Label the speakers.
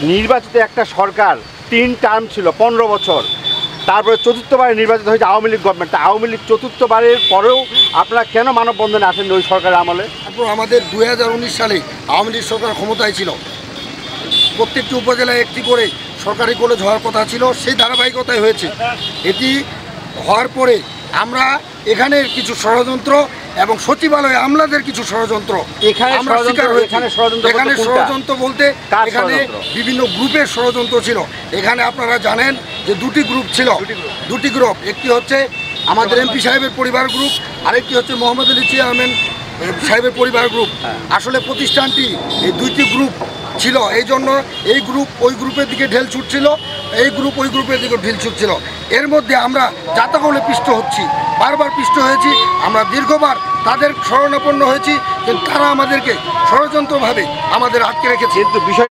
Speaker 1: নির্বাচিত একটা সরকার 3 টার্ম ছিল 15 বছর, তারপরে চতুর্থবারে নির্বাচিত হয়েছে আওয়ামী লীগ গভর্নমেন্ট। আওয়ামী লীগ চতুর্থবারের পরেও আপনারা কেন মানববন্ধনে আসেন ওই সরকারের আমলে?
Speaker 2: তারপর আমাদের 2019 সালে আওয়ামী লীগ সরকার ক্ষমতায় ছিল, প্রত্যেকটি উপজেলায় একটি করে সরকারি কলেজ হওয়ার কথা ছিল, সেই ধারাবাহিকতায় হয়েছে। এটি হওয়ার পরে আমরা এখানের কিছু ষড়যন্ত্র এবং সচিবালয়ে আমলাদের কিছু ষড়যন্ত্র আমরা শিকার হয়েছি। এখানে ষড়যন্ত্র বলতে এখানে বিভিন্ন গ্রুপের ষড়যন্ত্র ছিল। এখানে আপনারা জানেন যে দুটি গ্রুপ ছিল, দুটি গ্রুপ, একটি হচ্ছে আমাদের এমপি সাহেবের পরিবার গ্রুপ, আরেকটি হচ্ছে মোহাম্মদ আলী চেয়ারম্যান সাহেবের পরিবার গ্রুপ। আসলে প্রতিষ্ঠানটি এই দুইটি গ্রুপ ছিল, এই জন্য এই গ্রুপ ওই গ্রুপের দিকে ঢেল ছুটছিল, এই গ্রুপ ওই গ্রুপের দিকে ঢিল ছুটছিল। এর মধ্যে আমরা যাতাকলে পিষ্ট হচ্ছি, বারবার পিষ্ট হয়েছি, আমরা দীর্ঘবার তাদের শরণাপন্ন হয়েছি, কিন্তু তারা আমাদেরকে ষড়যন্ত্রভাবে আমাদের আটকে রেখেছে।
Speaker 1: কিন্তু বিষয়